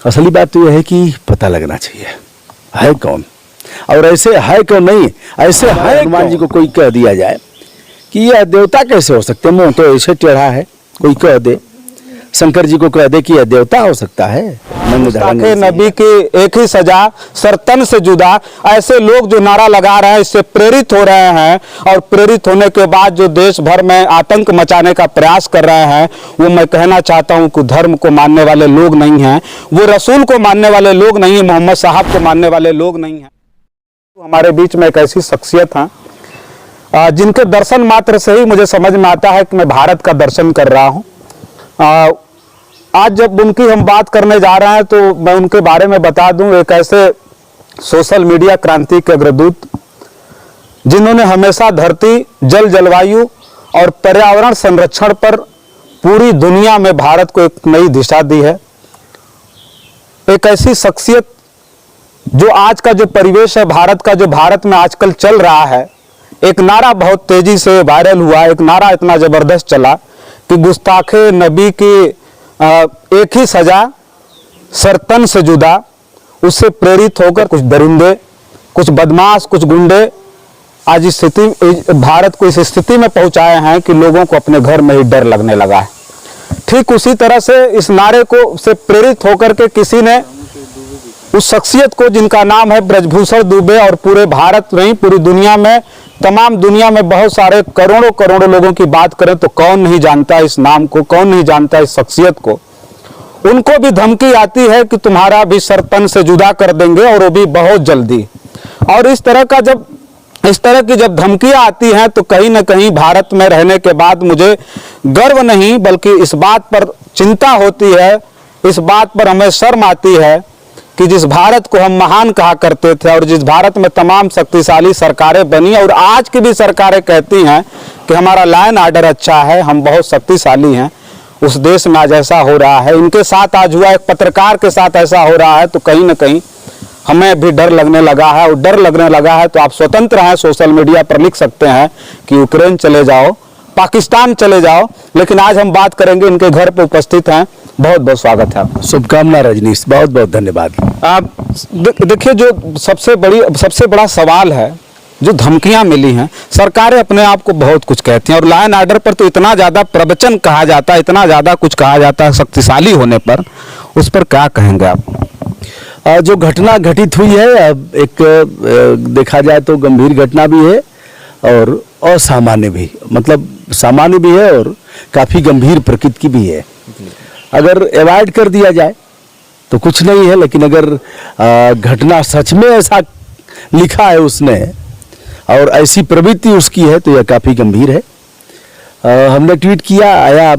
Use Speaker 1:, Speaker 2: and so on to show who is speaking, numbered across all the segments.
Speaker 1: असली बात तो यह है कि पता लगना चाहिए है कौन, और ऐसे है कौन नहीं, ऐसे है हनुमान जी को कोई कह दिया जाए कि यह देवता कैसे हो सकते, मुंह तो ऐसे टेढ़ा है, कोई कह दे शंकर जी को कह दे कि यह देवता हो सकता है।
Speaker 2: गुस्ताखे नबी की एक ही सजा, सरतन से जुदा, ऐसे लोग जो नारा लगा रहे हैं इससे प्रेरित हो रहे हैं, और प्रेरित होने के बाद जो देश भर में आतंक मचाने का प्रयास कर रहे हैं, वो मैं कहना चाहता हूं कि धर्म को मानने वाले लोग नहीं हैं, वो रसूल को मानने वाले लोग नहीं हैं, मोहम्मद साहब को मानने वाले लोग नहीं हैं। तो हमारे बीच में एक ऐसी शख्सियत हैं जिनके दर्शन मात्र से ही मुझे समझ में आता है कि मैं भारत का दर्शन कर रहा हूँ। आज जब उनकी हम बात करने जा रहे हैं तो मैं उनके बारे में बता दूं, एक ऐसे सोशल मीडिया क्रांति के अग्रदूत जिन्होंने हमेशा धरती, जल, जलवायु और पर्यावरण संरक्षण पर पूरी दुनिया में भारत को एक नई दिशा दी है। एक ऐसी शख्सियत जो आज का जो परिवेश है भारत का, जो भारत में आजकल चल रहा है, एक नारा बहुत तेजी से वायरल हुआ, एक नारा इतना जबरदस्त चला कि गुस्ताखे नबी की एक ही सजा, सरतन से जुदा, उससे प्रेरित होकर कुछ दरिंदे, कुछ बदमाश, कुछ गुंडे आज इस स्थिति, भारत को इस स्थिति में पहुंचाए हैं कि लोगों को अपने घर में ही डर लगने लगा है। ठीक उसी तरह से इस नारे को से प्रेरित होकर के किसी ने उस शख्सियत को जिनका नाम है ब्रजभूषण दुबे, और पूरे भारत नहीं पूरी दुनिया में, तमाम दुनिया में बहुत सारे करोड़ों करोड़ों लोगों की बात करें तो कौन नहीं जानता इस नाम को, कौन नहीं जानता इस शख्सियत को। उनको भी धमकी आती है कि तुम्हारा भी सरतन से जुदा कर देंगे, और वो भी बहुत जल्दी। और इस तरह की जब धमकियां आती हैं तो कहीं ना कहीं भारत में रहने के बाद मुझे गर्व नहीं बल्कि इस बात पर चिंता होती है, इस बात पर हमें शर्म आती है कि जिस भारत को हम महान कहा करते थे, और जिस भारत में तमाम शक्तिशाली सरकारें बनी, और आज की भी सरकारें कहती हैं कि हमारा लॉ एंड ऑर्डर अच्छा है, हम बहुत शक्तिशाली हैं, उस देश में आज ऐसा हो रहा है। इनके साथ आज हुआ, एक पत्रकार के साथ ऐसा हो रहा है, तो कहीं ना कहीं हमें भी डर लगने लगा है। और डर लगने लगा है तो आप स्वतंत्र हैं, सोशल मीडिया पर लिख सकते हैं कि यूक्रेन चले जाओ, पाकिस्तान चले जाओ, लेकिन आज हम बात करेंगे, इनके घर पे उपस्थित हैं। बहुत बहुत स्वागत है आपका।
Speaker 1: शुभकामना रजनीश, बहुत बहुत धन्यवाद।
Speaker 2: आप देखिए, जो सबसे बड़ा सवाल है, जो धमकियां मिली हैं, सरकारें अपने आप को बहुत कुछ कहती हैं, और लॉ एंड ऑर्डर पर तो इतना ज़्यादा प्रवचन कहा जाता है, इतना ज़्यादा कुछ कहा जाता है शक्तिशाली होने पर, उस पर क्या कहेंगे आप?
Speaker 1: जो घटना घटित हुई है, अब एक देखा जाए तो गंभीर घटना भी है और असामान्य भी, मतलब सामान्य भी है और काफ़ी गंभीर प्रकृति की भी है। अगर अवॉइड कर दिया जाए तो कुछ नहीं है, लेकिन अगर घटना सच में ऐसा लिखा है उसने और ऐसी प्रवृत्ति उसकी है तो यह काफ़ी गंभीर है। हमने ट्वीट किया, आया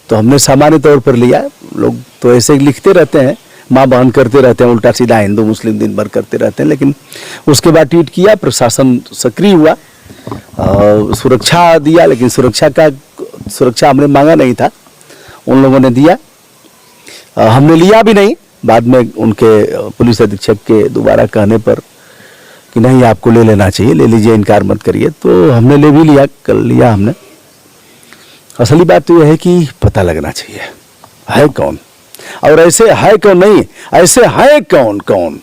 Speaker 1: तो हमने सामान्य तौर पर लिया। लोग तो ऐसे लिखते रहते हैं, माँ बहन करते रहते हैं, उल्टा सीधा हिंदू मुस्लिम दिन भर करते रहते हैं, लेकिन उसके बाद ट्वीट किया, प्रशासन सक्रिय हुआ, सुरक्षा दिया, लेकिन सुरक्षा हमने मांगा नहीं था, उन लोगों ने दिया, हमने लिया भी नहीं। बाद में उनके पुलिस अधीक्षक के दोबारा कहने पर कि नहीं आपको ले लेना चाहिए, ले लीजिए, इनकार मत करिए, तो हमने ले भी लिया, कर लिया हमने। असली बात तो यह है कि पता लगना चाहिए है कौन, और ऐसे है कौन नहीं, ऐसे है कौन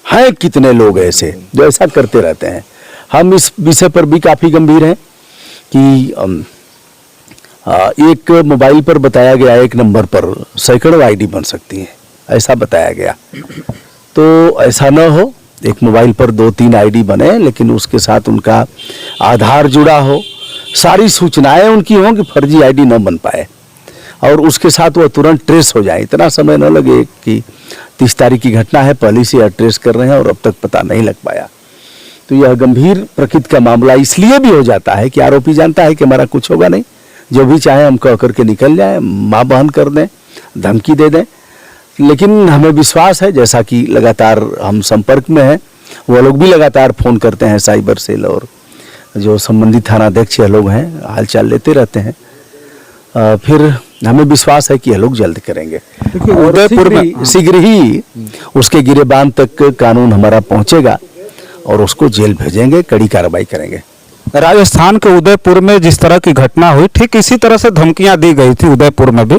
Speaker 1: है, कितने लोग ऐसे जो ऐसा करते रहते हैं। हम इस विषय पर भी काफ़ी गंभीर हैं कि एक मोबाइल पर बताया गया, एक नंबर पर सैकड़ों आईडी बन सकती हैं, ऐसा बताया गया। तो ऐसा न हो, एक मोबाइल पर 2-3 आईडी बने, लेकिन उसके साथ उनका आधार जुड़ा हो, सारी सूचनाएं उनकी हों कि फर्जी आईडी न बन पाए, और उसके साथ वह तुरंत ट्रेस हो जाए। इतना समय न लगे कि 30 तारीख की घटना है, पहले से यह ट्रेस कर रहे हैं और अब तक पता नहीं लग पाया। तो यह गंभीर प्रकृति का मामला इसलिए भी हो जाता है कि आरोपी जानता है कि हमारा कुछ होगा नहीं, जो भी चाहे हम कह करके निकल जाए, माँ बहन कर दें, धमकी दे दें। लेकिन हमें विश्वास है, जैसा कि लगातार हम संपर्क में हैं, वो लोग भी लगातार फ़ोन करते हैं, साइबर सेल और जो संबंधित थानाध्यक्ष लोग हैं हालचाल लेते रहते हैं। फिर हमें विश्वास है कि यह लोग जल्द करेंगे। उदयपुर में शीघ्र ही उसके गिरेबान तक कानून हमारा पहुंचेगा और उसको जेल भेजेंगे, कड़ी कार्रवाई करेंगे।
Speaker 2: राजस्थान के उदयपुर में जिस तरह की घटना हुई, ठीक इसी तरह से धमकियां दी गई थी उदयपुर में भी,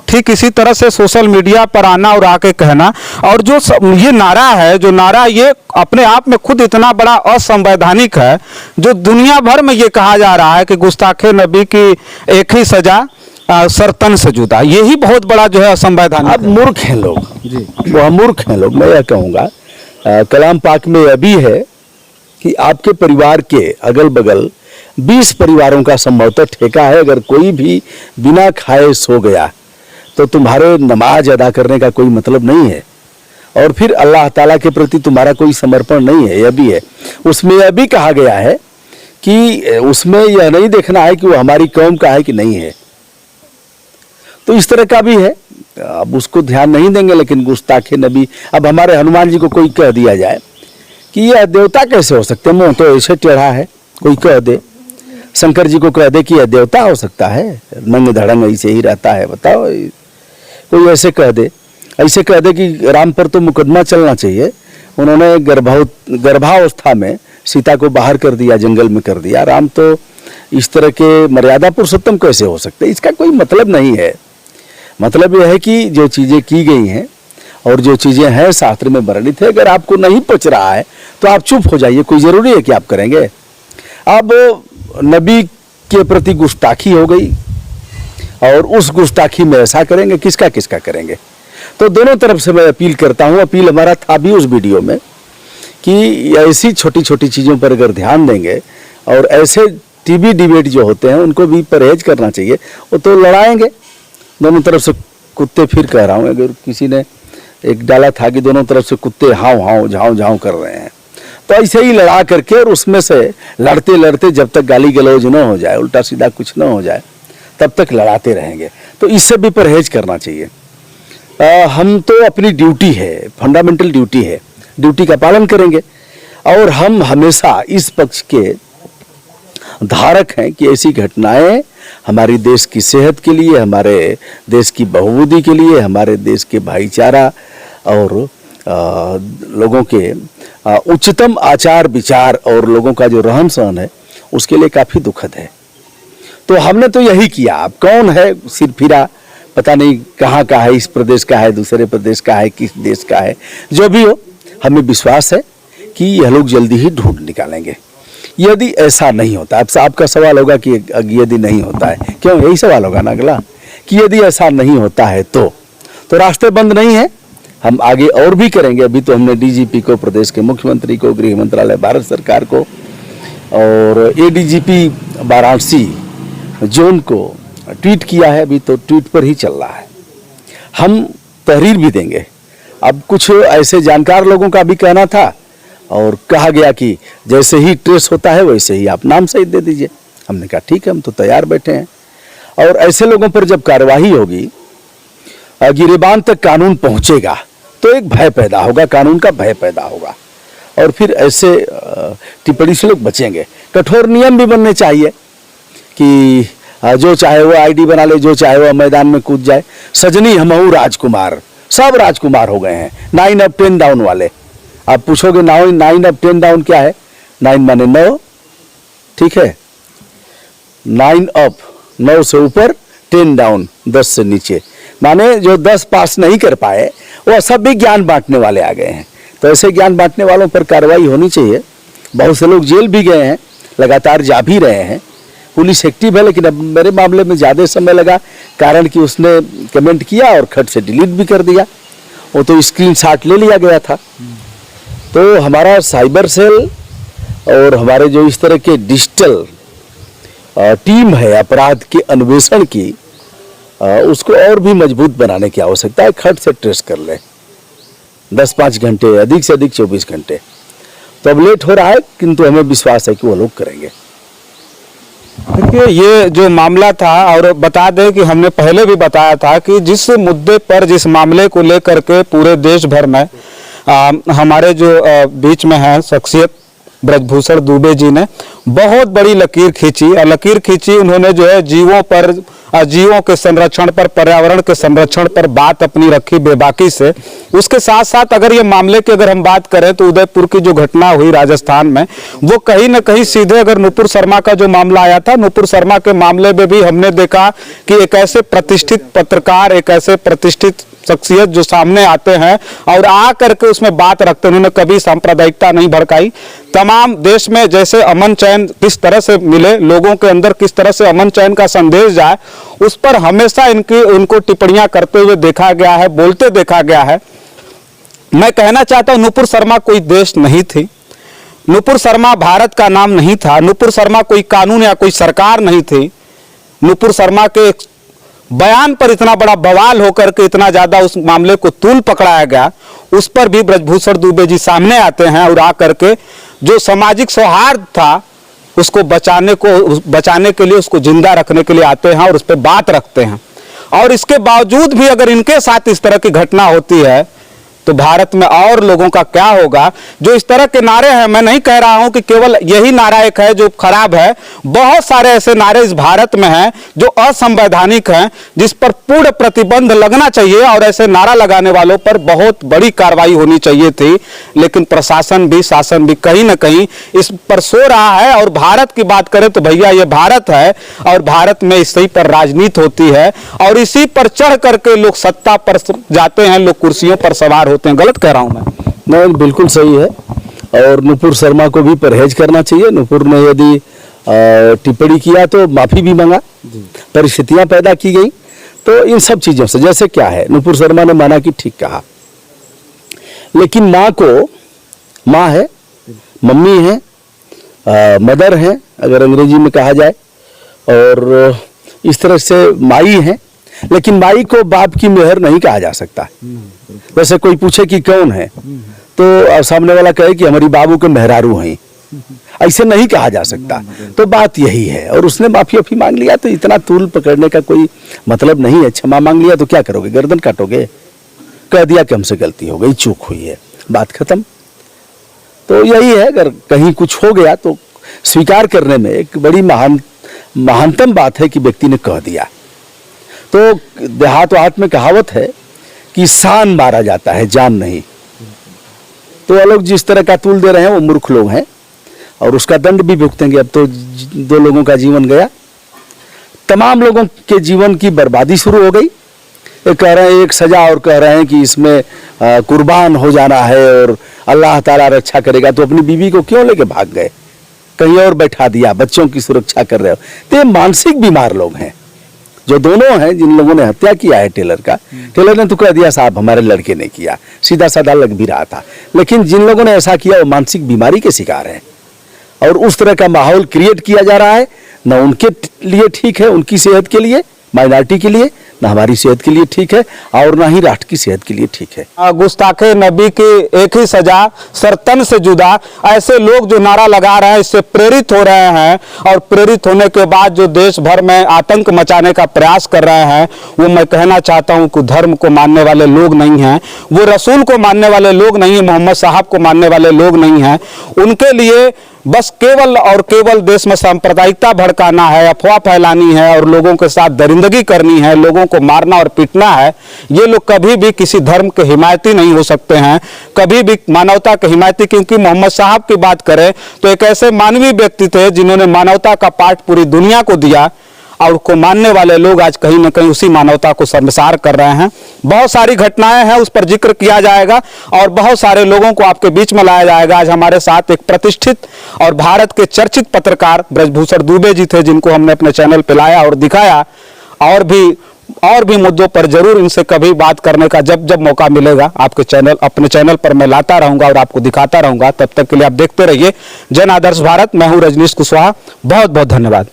Speaker 2: ठीक इसी तरह से सोशल मीडिया पर आना और आके कहना। और जो ये नारा है, जो नारा ये अपने आप में खुद इतना बड़ा असंवैधानिक है, जो दुनिया भर में ये कहा जा रहा है कि गुस्ताखे नबी की एक ही सजा, सरतन से जुदा, यही बहुत बड़ा जो है असंवैधानिक।
Speaker 1: अब मूर्ख हैं लोग जी, वह मूर्ख हैं लोग। मैं यह कहूँगा कलाम पाक में यह भी है कि आपके परिवार के अगल बगल 20 परिवारों का संभवतः ठेका है, अगर कोई भी बिना खाए सो गया तो तुम्हारे नमाज अदा करने का कोई मतलब नहीं है, और फिर अल्लाह ताला के प्रति तुम्हारा कोई समर्पण नहीं है। यह भी है, उसमें यह भी कहा गया है कि उसमें यह नहीं देखना है कि वो हमारी कौम का है कि नहीं है। तो इस तरह का भी है, अब उसको ध्यान नहीं देंगे। लेकिन गुस्ताखे नबी, अब हमारे हनुमान जी को कोई कह दिया जाए कि यह देवता कैसे हो सकते हैं, मुंह तो ऐसे टेढ़ा है, कोई कह दे। शंकर जी को कह दे कि यह देवता हो सकता है, नंग धड़ंग ऐसे ही रहता है, बताओ। कोई ऐसे कह दे, ऐसे कह दे कि राम पर तो मुकदमा चलना चाहिए, उन्होंने गर्भावस्था में सीता को बाहर कर दिया, जंगल में कर दिया, राम तो इस तरह के मर्यादा पुरुषोत्तम कैसे हो सकते। इसका कोई मतलब नहीं है। मतलब यह है कि जो चीज़ें की गई हैं और जो चीज़ें हैं शास्त्र में वर्णित है, अगर आपको नहीं पच रहा है तो आप चुप हो जाइए। कोई ज़रूरी है कि आप करेंगे। अब नबी के प्रति गुस्ताखी हो गई और उस गुस्ताखी में ऐसा करेंगे, किसका किसका करेंगे। तो दोनों तरफ से मैं अपील करता हूँ, अपील हमारा था भी उस वीडियो में कि ऐसी छोटी छोटी चीज़ों पर अगर ध्यान देंगे और ऐसे टीवी डिबेट जो होते हैं उनको भी परहेज करना चाहिए। वो तो लड़ाएंगे दोनों तरफ से कुत्ते, फिर कह रहा हूँ, अगर किसी ने एक डाला था कि दोनों तरफ से कुत्ते हाव हाव झाँव झाँव कर रहे हैं, तो ऐसे ही लड़ा करके और उसमें से लड़ते लड़ते जब तक गाली गलौज न हो जाए, उल्टा सीधा कुछ न हो जाए, तब तक लड़ाते रहेंगे। तो इससे भी परहेज करना चाहिए। हम तो अपनी ड्यूटी है, फंडामेंटल ड्यूटी है, ड्यूटी का पालन करेंगे और हम हमेशा इस पक्ष के धारक हैं कि ऐसी घटनाएं हमारी देश की सेहत के लिए, हमारे देश की बहुबुद्धि के लिए, हमारे देश के भाईचारा और लोगों के उच्चतम आचार विचार और लोगों का जो रहन सहन है उसके लिए काफ़ी दुखद है। तो हमने तो यही किया। अब कौन है सिर फिरा, पता नहीं कहाँ का है, इस प्रदेश का है, दूसरे प्रदेश का है, किस देश का है, जो भी हो, हमें विश्वास है कि यह लोग जल्दी ही ढूंढ निकालेंगे। यदि ऐसा नहीं होता, अब आपका सवाल होगा कि यदि नहीं होता है, क्यों, यही सवाल होगा ना अगला कि यदि ऐसा नहीं होता है तो रास्ते बंद नहीं है, हम आगे और भी करेंगे। अभी तो हमने डीजीपी को, प्रदेश के मुख्यमंत्री को, गृह मंत्रालय भारत सरकार को और एडीजीपी वाराणसी जोन को ट्वीट किया है। अभी तो ट्वीट पर ही चल रहा है। हम तहरीर भी देंगे। अब कुछ ऐसे जानकार लोगों का भी कहना था और कहा गया कि जैसे ही ट्रेस होता है वैसे ही आप नाम सहित दे दीजिए। हमने कहा ठीक है, हम तो तैयार बैठे हैं। और ऐसे लोगों पर जब कार्रवाई होगी, गिरेबान तक कानून पहुंचेगा, तो एक भय पैदा होगा, कानून का भय पैदा होगा और फिर ऐसे टिप्पणी से लोग बचेंगे। कठोर नियम भी बनने चाहिए कि जो चाहे वो आईडी बना ले, जो चाहे वो मैदान में कूद जाए। सजनी हमहू राजकुमार, सब राजकुमार हो गए हैं। 9 अप 10 डाउन वाले। आप पूछोगे 9 अप 10 डाउन क्या है? 9 माने 9, ठीक है, 9 अप 9 से ऊपर, 10 डाउन 10 से नीचे, माने जो 10 पास नहीं कर पाए वो सब भी ज्ञान बांटने वाले आ गए हैं। तो ऐसे ज्ञान बांटने वालों पर कार्रवाई होनी चाहिए। बहुत से लोग जेल भी गए हैं, लगातार जा भी रहे हैं। पुलिस एक्टिव है, लेकिन अब मेरे मामले में ज़्यादा समय लगा, कारण कि उसने कमेंट किया और खट से डिलीट भी कर दिया। वो तो स्क्रीनशॉट ले लिया गया था। तो हमारा साइबर सेल और हमारे जो इस तरह के डिजिटल टीम है अपराध के अन्वेषण की, उसको और भी मजबूत बनाने की आवश्यकता है। खट से ट्रेस कर ले 10-5 घंटे, अधिक से अधिक 24 घंटे। तो अब लेट हो रहा है, किंतु हमें विश्वास है कि वो लोग करेंगे।
Speaker 2: देखिए, ये जो मामला था, और बता दें कि हमने पहले भी बताया था कि जिस मुद्दे पर, जिस मामले को लेकर के पूरे देश भर में हमारे जो बीच में है शख्सियत ब्रजभूषण दुबे जी ने बहुत बड़ी लकीर खींची, और लकीर खींची उन्होंने जो है जीवों के संरक्षण पर, पर्यावरण के संरक्षण पर बात अपनी रखी बेबाकी से। उसके साथ साथ अगर ये मामले की अगर हम बात करें तो उदयपुर की जो घटना हुई राजस्थान में, वो कहीं ना कहीं सीधे अगर नुपुर शर्मा का जो मामला आया था, नुपुर शर्मा के मामले में भी हमने देखा कि एक ऐसे प्रतिष्ठित पत्रकार, एक ऐसे प्रतिष्ठित शख्सियत जो सामने आते हैं और आ करके उसमें बात रखते हैं, उन्होंने कभी सांप्रदायिकता नहीं भड़काई। तमाम देश में जैसे अमन चैन किस तरह से मिले, लोगों के अंदर किस तरह से अमन चैन का संदेश जाए, उस पर हमेशा इनको टिप्पणियां करते हुए देखा गया है, बोलते देखा गया है। मैं कहना चाहता हूं, नुपुर शर्मा कोई देश नहीं थी, नुपुर शर्मा भारत का नाम नहीं था, नुपुर शर्मा कोई कानून या कोई सरकार नहीं थी। नुपुर शर्मा के बयान पर इतना बड़ा बवाल होकर के इतना ज्यादा उस मामले को तूल पकड़ाया गया, उस पर भी ब्रजभूषण दुबे जी सामने आते हैं और आकर के जो सामाजिक सौहार्द था उसको बचाने के लिए, उसको जिंदा रखने के लिए आते हैं और उस पर बात रखते हैं। और इसके बावजूद भी अगर इनके साथ इस तरह की घटना होती है तो भारत में और लोगों का क्या होगा। जो इस तरह के नारे हैं, मैं नहीं कह रहा हूं कि केवल यही नारा एक है जो खराब है, बहुत सारे ऐसे नारे इस भारत में हैं जो असंवैधानिक हैं, जिस पर पूर्ण प्रतिबंध लगना चाहिए और ऐसे नारा लगाने वालों पर बहुत बड़ी कार्रवाई होनी चाहिए थी। लेकिन प्रशासन भी, शासन भी कहीं ना कहीं इस पर सो रहा है। और भारत की बात करें तो भैया ये भारत है और भारत में इसी पर राजनीति होती है और इसी पर चढ़ करके लोग सत्ता पर जाते हैं, लोग कुर्सियों पर सवार होते हैं। गलत कह रहा हूं मैं?
Speaker 1: नहीं, बिल्कुल सही है। और नुपुर शर्मा को भी परहेज करना चाहिए। नुपुर ने यदि टिप्पणी किया तो माफी भी मांगा, परिस्थितियां पैदा की गई। तो इन सब चीजों से, जैसे क्या है, नुपुर शर्मा ने माना कि ठीक कहा, लेकिन माँ है, मम्मी है, मदर है अगर अंग्रेजी में कहा जाए, और इस तरह से माई है। लेकिन माई को बाप की मेहर नहीं कहा जा सकता। वैसे कोई पूछे कि कौन है तो सामने वाला कहे कि हमारी बाबू के मेहरारू हैं, ऐसे नहीं कहा जा सकता। तो बात यही है। और उसने माफी मांग लिया तो इतना तूल पकड़ने का कोई मतलब नहीं है। क्षमा मांग लिया तो क्या करोगे, गर्दन काटोगे? कह दिया कि हमसे गलती हो गई, चूक हुई है, बात खत्म। तो यही है, अगर कहीं कुछ हो गया तो स्वीकार करने में एक बड़ी महानतम बात है कि व्यक्ति ने कह दिया। तो देहात में कहावत है कि शान मारा जाता है, जान नहीं। तो लोग जिस तरह का तूल दे रहे हैं वो मूर्ख लोग हैं और उसका दंड भी भुगतेंगे। अब तो 2 लोगों का जीवन गया, तमाम लोगों के जीवन की बर्बादी शुरू हो गई। कह रहे हैं एक सजा और कह रहे हैं कि इसमें कुर्बान हो जाना है और अल्लाह ताला रक्षा करेगा। तो अपनी बीवी को क्यों लेके भाग गए, कहीं और बैठा दिया, बच्चों की सुरक्षा कर रहे हो। तो ये मानसिक बीमार लोग हैं। जो दोनों हैं, जिन लोगों ने हत्या किया है टेलर का, टेलर ने तो कह दिया साहब हमारे लड़के ने किया, सीधा साधा लग भी रहा था। लेकिन जिन लोगों ने ऐसा किया वो मानसिक बीमारी के शिकार हैं और उस तरह का माहौल क्रिएट किया जा रहा है। न उनके लिए ठीक है, उनकी सेहत के लिए, माइनॉरिटी के लिए, ना हमारी सेहत के लिए ठीक है और ना ही राष्ट्र की सेहत के लिए ठीक है।
Speaker 2: गुस्ताखे नबी की एक ही सजा, सरतन से जुदा। ऐसे लोग जो नारा लगा रहे हैं इससे प्रेरित हो रहे हैं और प्रेरित होने के बाद जो देश भर में आतंक मचाने का प्रयास कर रहे हैं, वो मैं कहना चाहता हूं कि धर्म को मानने वाले लोग नहीं हैं, वो रसूल को मानने वाले लोग नहीं हैं, मोहम्मद साहब को मानने वाले लोग नहीं हैं। उनके लिए बस केवल और केवल देश में सांप्रदायिकता भड़काना है, अफवाह फैलानी है और लोगों के साथ दरिंदगी करनी है, लोगों को मारना और पीटना है। ये लोग कभी भी किसी धर्म के हिमायती नहीं हो सकते हैं, कभी भी मानवता के हिमायती। क्योंकि मोहम्मद साहब की बात करें तो एक ऐसे मानवीय व्यक्ति थे जिन्होंने मानवता का पाठ पूरी दुनिया को दिया और उसको मानने वाले लोग आज कहीं ना कहीं उसी मानवता को शर्मसार कर रहे हैं। बहुत सारी घटनाएं हैं, उस पर जिक्र किया जाएगा और बहुत सारे लोगों को आपके बीच में लाया जाएगा। आज हमारे साथ एक प्रतिष्ठित और भारत के चर्चित पत्रकार ब्रजभूषण दुबे जी थे, जिनको हमने अपने चैनल पे लाया और दिखाया। और भी मुद्दों पर जरूर इनसे कभी बात करने का जब मौका मिलेगा अपने चैनल पर मैं लाता रहूंगा और आपको दिखाता रहूंगा। तब तक के लिए आप देखते रहिए जन आदर्श भारत। मैं हूं रजनीश कुशवाहा। बहुत बहुत धन्यवाद।